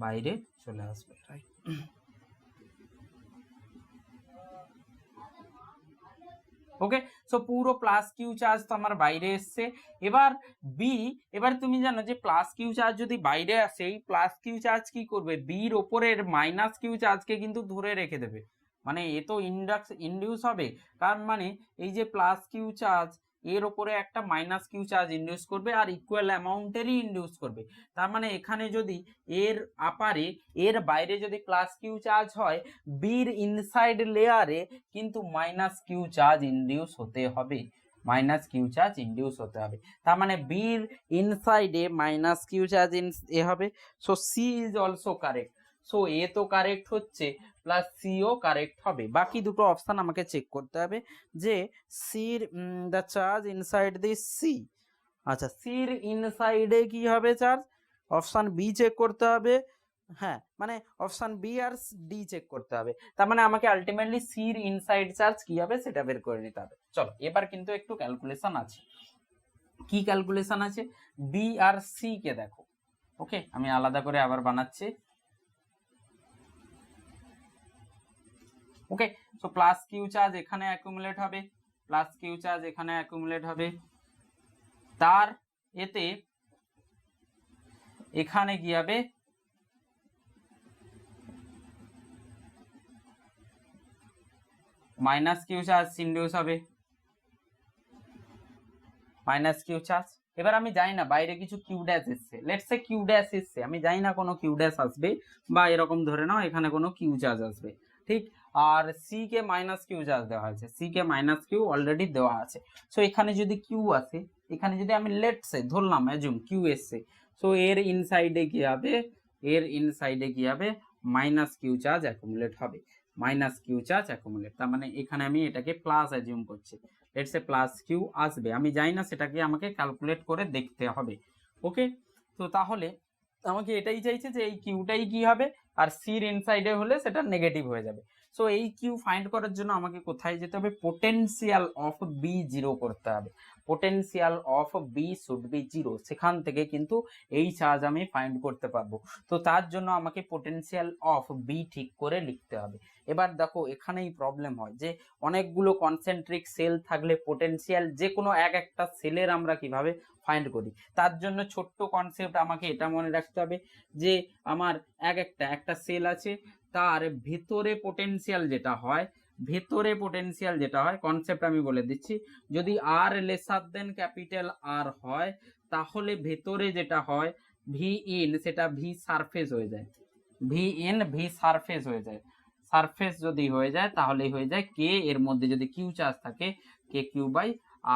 বাইরে চলে আসবে। রাইট, ওকে, সো পুরো প্লাস কিউ চার্জ তো আমার বাইরে এসছে। এবার বি, এবার তুমি জানো যে প্লাস কিউ চার্জ যদি বাইরে আসে, এই প্লাস কিউ চার্জ কি করবে, বির ওপরের মাইনাস কিউ চার্জকে কিন্তু ধরে রেখে দেবে। মানে এ তো ইন্ডিউস হবে, কারণ মানে এই যে প্লাস কিউ চার্জ এর ওপরে একটা মাইনাস কিউ চার্জ ইন্ডিউস করবে আর ইকুয়াল অ্যামাউন্টেরই ইন্ডিউস করবে। তার মানে এখানে যদি এর আপারে, এর বাইরে যদি প্লাস কিউ চার্জ হয়, বির ইনসাইড লেয়ারে কিন্তু মাইনাস কিউ চার্জ ইন্ডিউস হতে হবে, মাইনাস কিউ চার্জ ইন্ডিউস হতে হবে। তার মানে বির ইনসাইডে মাইনাস কিউ চার্জ এ হবে। So c is also correct. So a তো কারেক্ট হচ্ছে, প্লাস সিও কারেক্ট হবে। বাকি দুটো অপশন আমাকে চেক করতে হবে যে সির the charge inside this c, আচ্ছা সির ইনসাইডে কি হবে চার্জ, অপশন বি চেক করতে হবে। হ্যাঁ, মানে অপশন বি আর ডি চেক করতে হবে। তার মানে আমাকে আলটিমেটলি সির ইনসাইড চার্জ কি হবে সেটা বের করে নিতে হবে। চলো এবার কিন্তু একটু ক্যালকুলেশন আছে। কি ক্যালকুলেশন আছে, বি আর সি কে দেখো। ওকে, আমি আলাদা করে আবার বানাচ্ছি। ওকে, সো প্লাস কিউ চার্জ এখানে অ্যাকুমুলেট হবে, প্লাস কিউ চার্জ এখানে অ্যাকুমুলেট হবে, তার এতে এখানে কি হবে, মাইনাস কিউ চার্জ ইন্ডিউস হবে, মাইনাস কিউ চার্জ। এবার আমি জানি না বাইরে কিছু কিউ ড্যাশ এসছে, লেটস সে কিউ ড্যাশ এসছে, আমি জানি না কোনো কিউ ড্যাশ আসবে বা এরকম ধরে নাও এখানে কোনো কিউ চার্জ আসবে। ঠিক, আর সি কে মাইনাস কিউ চার্জ দেওয়া হয়েছে, সি কে মাইনাস কিউ অলরেডি দেওয়া আছে। সো এখানে যদি কিউ আসে, এখানে যদি আমি লেটস সে ধরলাম অ্যাজুম কিউ এসছে, সো এর ইনসাইডে কি হবে, এর ইনসাইডে কি হবে, মাইনাস কিউ চার্জ অ্যাকুমুলেট হবে, মাইনাস কিউ চার্জ অ্যাকুমুলেট। তার মানে এখানে আমি এটাকে প্লাস অ্যাজিউম করছি, লেটস সে প্লাস কিউ আসবে, আমি জানি না সেটাকে আমাকে ক্যালকুলেট করে দেখতে হবে। ওকে, তো তাহলে আমাকে এটাই চাইছে যে এই কিউটাই কি হবে, আর সির ইনসাইডে হলে সেটা নেগেটিভ হয়ে যাবে। সো এই কিউ ফাইন্ড করার জন্য আমাকে কোথায় যেতে হবে, পোটেনশিয়াল অফ বি জিরো করতে হবে, potential of B should be zero, সেখান থেকে কিন্তু এই চার্জ আমি ফাইন্ড করতে পারবো। তো তার জন্য আমাকে পোটেনশিয়াল অফ বি ঠিক করে লিখতে হবে। এবার দেখো এখানেই প্রবলেম হয় যে অনেকগুলো কনসেন্ট্রিক সেল থাকলে পোটেনশিয়াল যে কোনো একটা সেলের আমরা কিভাবে ফাইন্ড করি, তার জন্য ছোট্ট কনসেপ্ট আমাকে এটা মনে রাখতে হবে যে আমার একটা সেল আছে, তার ভেতরে পোটেনশিয়াল যেটা হয়, ভেতরে পোটেনশিয়াল যেটা হয়, কনসেপ্ট আমি বলে দিচ্ছি, যদি আর লেসার দেন ক্যাপিটাল আর হয়, তাহলে ভেতরে যেটা হয় ভি ইন সেটা ভি সারফেস হয়ে যায়, ভি ইন ভি সারফেস হয়ে যায়, সারফেস যদি হয়ে যায় তাহলেই হয়ে যায় কে, এর মধ্যে যদি কিউ চার্জ থাকে কে কিউ বাই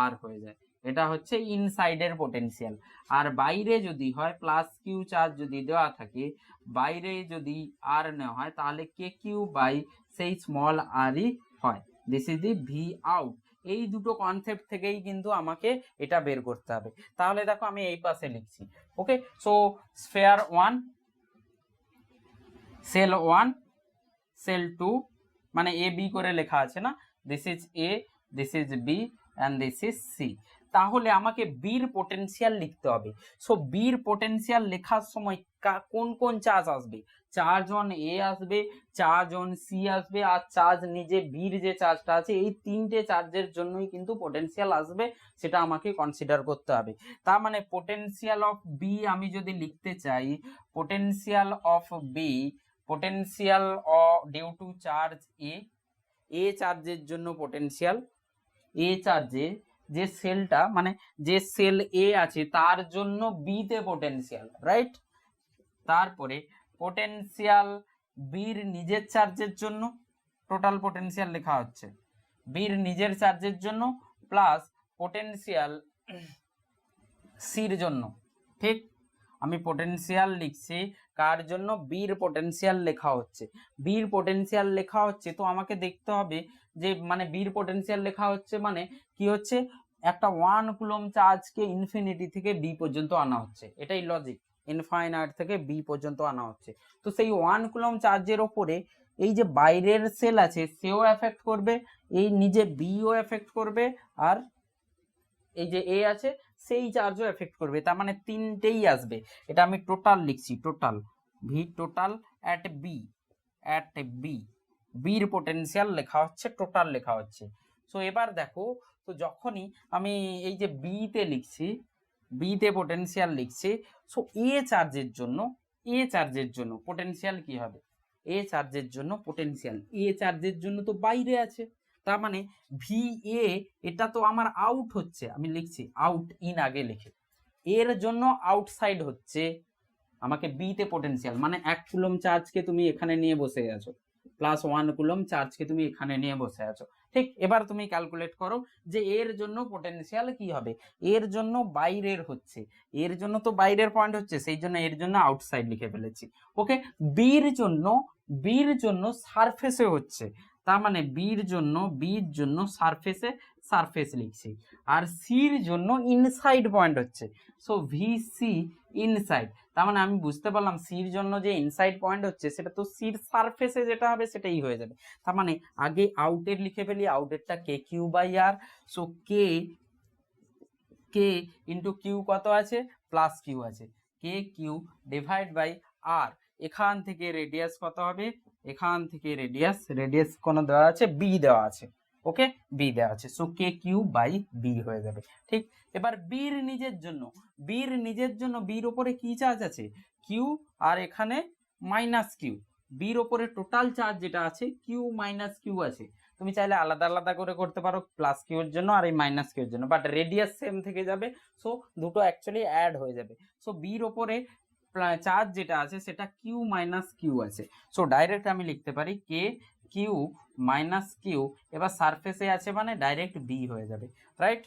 আর হয়ে যায়। এটা হচ্ছে ইনসাইডের পোটেনশিয়াল। আর বাইরে যদি হয় প্লাস কিউ চার্জ যদি দেওয়া থাকে, বাইরে যদি আর নেওয়া হয় তাহলে কে কিউ বাই সেই স্মল আরই হয়, this is the V out. এই দুটো কনসেপ্ট থেকেই কিন্তু আমাকে এটা বের করতে হবে। তাহলে দেখো আমি এই পাশে লিখছি। Okay, so sphere 1, shell 1, shell 2, মানে এ বি করে লেখা আছে না, this is A, this is B and this is C. তাহলে আমাকে বির পোটেনশিয়াল লিখতে হবে। সো বির পোটেনশিয়াল লেখার সময় কোন কোন চার্জ আসবে, চার্জ অন এ আসবে, চার্জ অন সি আসবে, আর চার্জ নিজে বির যে চার্জটা আছে, এই তিনটে চার্জের জন্যই কিন্তু পোটেনশিয়াল আসবে, সেটা আমাকে কনসিডার করতে হবে। তার মানে পোটেনশিয়াল অফ বি আমি যদি লিখতে চাই, potential of b, potential due to charge a চার্জের জন্য পোটেনশিয়াল, এ চার্জে যে সেলটা মানে যে সেল এ আছে তার জন্য বি তে পোটেনশিয়াল, রাইট। তারপরে পোটেনশিয়াল বির নিজের চার্জের জন্য, টোটাল পোটেনশিয়াল লেখা হচ্ছে বির নিজের চার্জের জন্য, প্লাস পোটেনশিয়াল সির জন্য। ঠিক, আমি পোটেনশিয়াল লিখছি কার জন্য, বির পোটেনশিয়াল লেখা হচ্ছে, বির পোটেনশিয়াল লেখা হচ্ছে। তো আমাকে দেখতে হবে যে মানে বির পোটেনশিয়াল লেখা হচ্ছে মানে কি হচ্ছে, একটা 1 কুলম চার্জকে ইনফিনিটি থেকে বি পর্যন্ত আনা হচ্ছে, এটাই লজিক, ইনফাইনাইট থেকে বি পর্যন্ত আনা হচ্ছে। তো সেই 1 কুলম চার্জের ওপরে এই যে বাইরের সেল আছে সেও এফেক্ট করবে, এই নিজে বিও এফেক্ট করবে, আর এই যে এ আছে সেই চার্জও এফেক্ট করবে। তার মানে তিনটেই আসবে। এটা আমি টোটাল লিখছি, total v total at B, বির পোটেনশিয়াল লেখা হচ্ছে, টোটাল লেখা হচ্ছে। সো এবার দেখো, তো যখনই আমি এই যে বিতে লিখছি, বিতে পোটেনশিয়াল লিখছি, সো এ চার্জের জন্য পোটেনশিয়াল কি হবে, এ চার্জের জন্য পোটেনশিয়াল, এ চার্জের জন্য তো বাইরে আছে, তার মানে ভি এ, এটা তো আমার আউট হচ্ছে, আমি লিখছি আউট ইন আগে লিখে, এর জন্য আউটসাইড হচ্ছে আমাকে বি তে পোটেনশিয়াল, মানে 1 কুলম চার্জকে তুমি এখানে নিয়ে বসে আছো, প্লাস 1 কুলম চার্জকে তুমি এখানে নিয়ে বসে আছো। ঠিক, এবার তুমি ক্যালকুলেট করো যে এর জন্য পোটেনশিয়াল কি হবে, এর জন্য বাইরের হচ্ছে, এর জন্য তো বাইরের পয়েন্ট হচ্ছে, সেই জন্য এর জন্য আউটসাইড লিখে ফেলেছি। ওকে, বির জন্য সারফেসে হচ্ছে, তার মানে বির জন্য সারফেস লিখছি, আর সির জন্য ইনসাইড পয়েন্ট হচ্ছে, সো ভি সি ইনসাইড। তার মানে আমি বুঝতে পারলাম সির জন্য যে ইনসাইড পয়েন্ট হচ্ছে সেটা তো সির সারফেসে যেটা হবে সেটাই হয়ে যাবে। তার মানে আগে আউটের লিখে ফেলি, আউটেরটা k q by r, so k into q কত আছে, প্লাস কিউ আছে, k q divide by r, এখান থেকে রেডিয়াস কত হবে, এখান থেকে রেডিয়াস কোনো দেওয়া আছে, বি দেওয়া আছে, ওকে বি দেওয়া আছে, so k q by b হয়ে যাবে। ঠিক, এবার বির নিজের জন্য বির ওপরে কি চার্জ আছে, কিউ, আর এখানে মাইনাস কিউ, বির ওপরে টোটাল চার্জ যেটা আছে কিউ মাইনাস কিউ আছে, তুমি চাইলে আলাদা আলাদা করে করতে পারো, প্লাস কিউ এর জন্য আর এই মাইনাস কিউ এর জন্য, বাট রেডিয়াস সেম থেকে যাবে, সো দুটো অ্যাকচুয়ালি অ্যাড হয়ে যাবে। সো বির ওপরে চার্জ যেটা আছে সেটা কিউ মাইনাস কিউ আছে, সো ডাইরেক্ট আমি লিখতে পারি কে কিউ মাইনাস কিউ, এবার সারফেসে আছে মানে ডাইরেক্ট বি হয়ে যাবে, রাইট।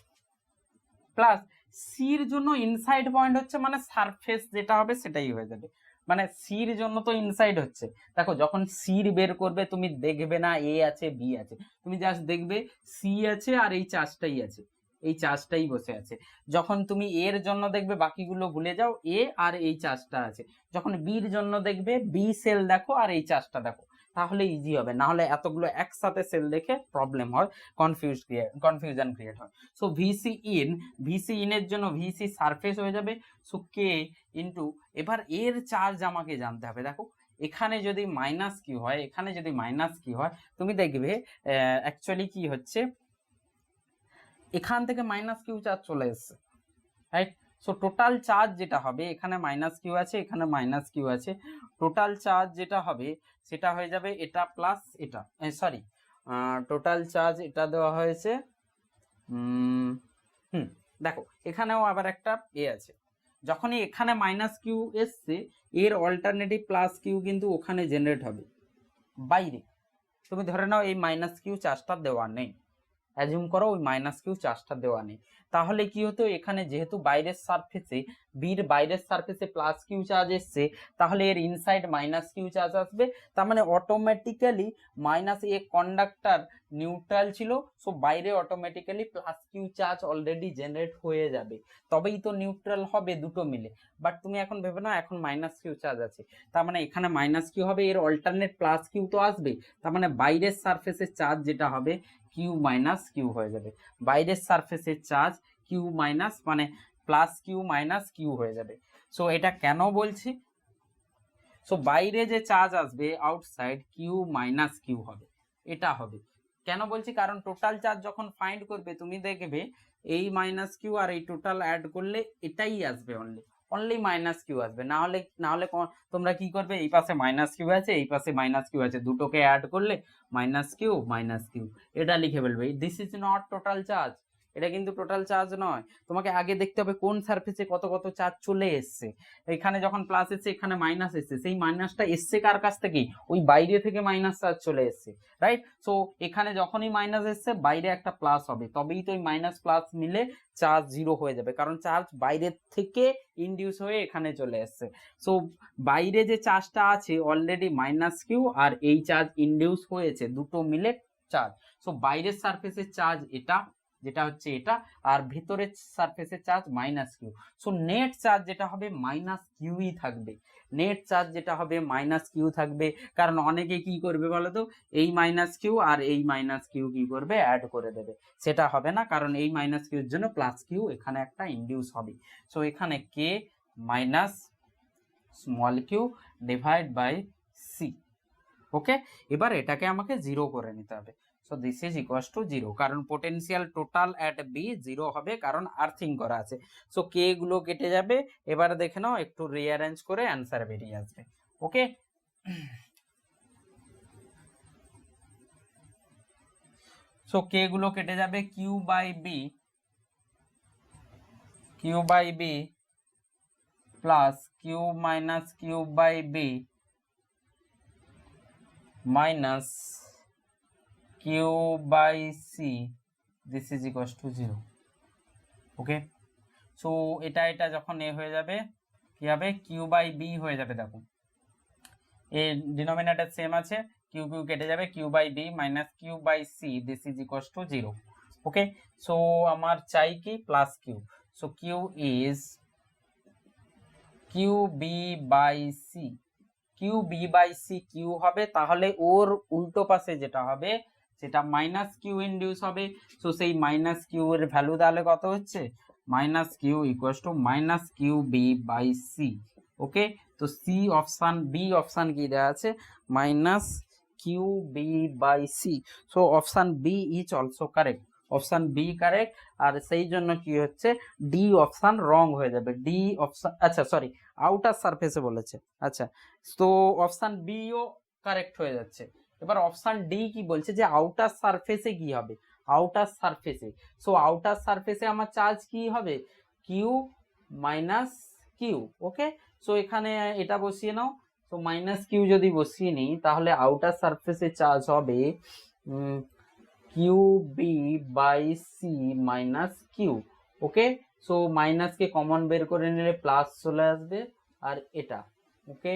প্লাস সির জন্য ইনসাইড পয়েন্ট হচ্ছে মানে সারফেস যেটা হবে সেটাই হয়ে যাবে, মানে সির জন্য তো ইনসাইড হচ্ছে, দেখো যখন সির বের করবে তুমি দেখবে না এ আছে বি আছে, তুমি জাস্ট দেখবে সি আছে আর এই চার্জটাই আছে, এই চার্জটাই বসে আছে। যখন তুমি এর জন্য দেখবে বাকিগুলো ভুলে যাও, এ আর এই চার্জটা আছে, যখন বির জন্য দেখবে বি সেল দেখো আর এই চার্জটা দেখো, তাহলে ইজি হবে, না হলে এতগুলো একসাথে সেল দেখে প্রবলেম হয়, কনফিউশন ক্রিয়েট হয়। সো ভিসি ইন এর জন্য ভিসি সারফেস হয়ে যাবে, সো কে ইন্টু, এবার এর চার্জ আমাকে জানতে হবে। দেখো এখানে যদি মাইনাস কিউ হয়, তুমি দেখবে অ্যাকচুয়ালি কি হচ্ছে, এখান থেকে মাইনাস কিউ চার্জ চলে এসছে, রাইট। সো টোটাল চার্জ যেটা হবে, এখানে মাইনাস কিউ আছে, এখানে মাইনাস কিউ আছে, টোটাল চার্জ যেটা হবে সেটা হয়ে যাবে এটা প্লাস এটা, সরি টোটাল চার্জ এটা দেওয়া হয়েছে, দেখো এখানেও আবার একটা এ আছে, যখনই এখানে মাইনাস কিউ এসছে এর অল্টারনেটিভ প্লাস কিউ কিন্তু ওখানে জেনারেট হবে বাইরে, তুমি ধরে নাও এই মাইনাস কিউ চার্জটা দেওয়া নেই, অ্যাজিউম করো ওই মাইনাস কিউ চার্জটা দেওয়া নেই, তাহলে কি হতো এখানে যেহেতু বাইরের সারফেসে বির বাইরের সারফেসে প্লাস কিউ চার্জ এসছে, তাহলে এর ইনসাইড মাইনাস কিউ চার্জ আসবে, তার মানে অটোমেটিক্যালি মাইনাস এ কন্ডাক্টর নিউট্রাল ছিল, সো বাইরে automatically plus q charge already generate হয়ে যাবে, তবেই তো নিউট্রাল হবে দুটো মিলে। বাট তুমি এখন ভেবে না এখন মাইনাস কিউ চার্জ আছে, তার মানে এখানে মাইনাস কিউ হবে, এর অল্টারনেট প্লাস কিউ তো আসবে, তার মানে বাইরের সারফেসের চার্জ যেটা হবে কিউ মাইনাস কিউ হয়ে যাবে, বাইরের সারফেসের চার্জ কিউ মাইনাস মানে প্লাস কিউ মাইনাস কিউ হয়ে যাবে। সো এটা কেন বলছি, সো বাইরে যে চার্জ আসবে আউটসাইড কিউ মাইনাস কিউ হবে, এটা হবে। কেন বলছি, কারণ টোটাল চার্জ যখন ফাইন্ড করবে তুমি দেখবে এই মাইনাস কিউ আর এই টোটাল অ্যাড করলে এটাই আসবে, অনলি মাইনাস কিউ আসবে, না হলে তোমরা কি করবে, এই পাশে মাইনাস কিউ আছে এই পাশে মাইনাস কিউ আছে, দুটোকে অ্যাড করলে মাইনাস কিউ এটা লিখে ফেলবে, this is not total charge, এটা কিন্তু টোটাল চার্জ নয়। তোমাকে আগে দেখতে হবে কোন সারফেসে কত কত চার্জ চলে এসছে, এখানে যখন প্লাস এসছে এখানে মাইনাস এসছে, সেই মাইনাসটা এসছে কার কাছ থেকে, ওই বাইরে থেকে মাইনাস চার্জ চলে এসছে, রাইট। সো এখানে যখনই মাইনাস এসছে বাইরে একটা প্লাস হবে, তবেই তো ওই মাইনাস প্লাস মিলে চার্জ জিরো হয়ে যাবে, কারণ চার্জ বাইরের থেকে ইনডিউস হয়ে এখানে চলে এসছে। সো বাইরে যে চার্জটা আছে অলরেডি মাইনাস কিউ আর এই চার্জ ইনডিউস হয়েছে, দুটো মিলে চার্জ। সো বাইরের সারফেসের চার্জ এটা, যেটা হচ্ছে এটা, আর ভেতরের সারফেসের charge minus q. So net charge যেটা হবে মাইনাস কিউই থাকবে, নেট চার্জ যেটা হবে মাইনাস কিউ থাকবে, কারণ অনেকে কি করবে বলতো, এই মাইনাস কিউ আর এই মাইনাস কিউ কি করবে অ্যাড করে দেবে, সেটা হবে না, কারণ এই মাইনাস কিউর জন্য প্লাস কিউ এখানে একটা ইনডিউস হবে। সো এখানে k minus small q divide by c. Okay, এবার এটাকে আমাকে জিরো করে নিতে হবে। So this is equals to zero, কারণ potential total at b zero হবে, কারণ আর্থিং করা আছে। সো কে গুলো কেটে যাবে, এবারে দেখে নাও একটু রিঅ্যারেঞ্জ করে অ্যান্সার বেরিয়ে আসবে। ওকে, সো কে গুলো কেটে যাবে, q by b plus q minus q by b minus q by c, this is equals to zero. Okay, so এটা যখন এ হয়ে যাবে কি হবে, কিউ বাই বি হয়ে যাবে, দেখো এ ডিনোমিনেটর সেম আছে, কিউ কিউ কেটে যাবে, q by b minus q by c, this is equals to zero. Okay, so আমার চাই কি plus q, so q is q b by c, q b by c q হবে, তাহলে ওর উল্টো পাশে যেটা হবে সেটা মাইনাস কিউ ইনডিউস হবে। সো সেই মাইনাস কিউ এর ভ্যালু তাহলে কত হচ্ছে, minus q equals to minus q b by c. Okay, তো সি অপশান, বি অপশান কি দেওয়া আছে, minus q b by c. So option b is also correct, option b correct, আর সেই জন্য কি হচ্ছে ডি অপশান রং হয়ে যাবে, ডি অপশান, আচ্ছা সরি আউটার সারফেসে বলেছে, আচ্ছা তো অপশান বিও কারেক্ট হয়ে যাচ্ছে। এবার অপশান ডি কি বলছে যে আউটার সারফেসে কি হবে, আউটার সারফেসে, সো আউটার সারফেসে আমার চার্জ কি হবে, Q minus q. Okay, so এখানে এটা বসিয়ে নাও, তো মাইনাস কিউ যদি বসিয়ে নিই তাহলে আউটার সারফেসে চার্জ হবে q b by c minus q. Okay, so মাইনাসকে কমন বের করে নিলে প্লাস চলে আসবে, আর এটা okay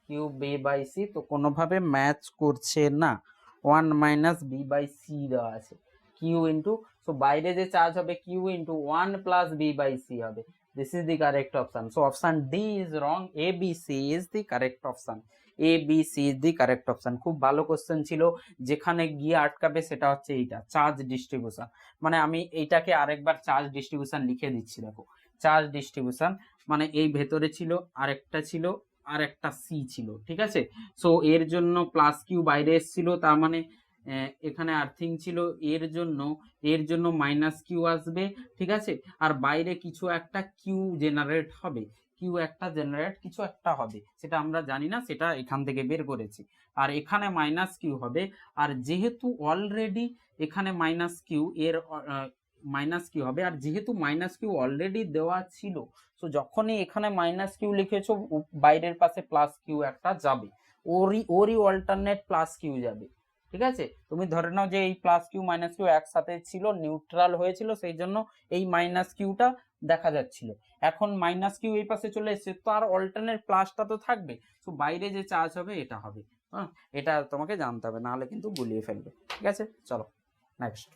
q b by c, তো কোনোভাবে ম্যাচ করছে না, one minus b by c দেওয়া আছে, কিউ ইন্টু, সো বাইরে যে চার্জ হবে q into one plus b by c হবে, this is the correct option. So option d is wrong, a B C is the correct option, A B C is the correct option. খুব ভালো question ছিল, যেখানে গিয়ে আটকাবে সেটা হচ্ছে এইটা চার্জ ডিস্ট্রিবিউশন, মানে আমি এইটাকে আরেকবার চার্জ ডিস্ট্রিবিউশন লিখে দিচ্ছি, দেখো চার্জ ডিস্ট্রিবিউশন মানে এই ভেতরে ছিল আরেকটা ছিল আর একটা সি ছিল, ঠিক আছে। সো এর জন্য প্লাস কিউ বাইরে এসেছিল, তার মানে এখানে আর্থিং ছিল, এর জন্য মাইনাস কিউ আসবে, ঠিক আছে, আর বাইরে কিছু একটা কিউ জেনারেট হবে, কিউ একটা জেনারেট কিছু একটা হবে, সেটা আমরা জানি না, সেটা এখান থেকে বের করেছি, আর এখানে মাইনাস কিউ হবে, আর যেহেতু অলরেডি এখানে মাইনাস কিউ এর মাইনাস কিউ হবে, আর যেহেতু মাইনাস কিউ অলরেডি দেওয়া ছিল, তো যখনই এখানে মাইনাস কিউ লিখেছো বাইরের পাশে প্লাস কিউ একটা যাবে, ওরই অল্টারনেট প্লাস কিউ যাবে, ঠিক আছে, তুমি ধরে নাও যে এই প্লাস কিউ মাইনাস কিউ একসাথে ছিল, নিউট্রাল হয়েছিল, সেই জন্য এই মাইনাস কিউটা দেখা যাচ্ছিল। এখন মাইনাস কিউ এই পাশে চলে এসেছে, তো আর অল্টারনেট প্লাসটা তো থাকবে, তো বাইরে যে চার্জ হবে এটা হবে। হ্যাঁ, এটা তোমাকে জানতে হবে, নাহলে কিন্তু গুলিয়ে ফেলবে। ঠিক আছে, চলো নেক্সট।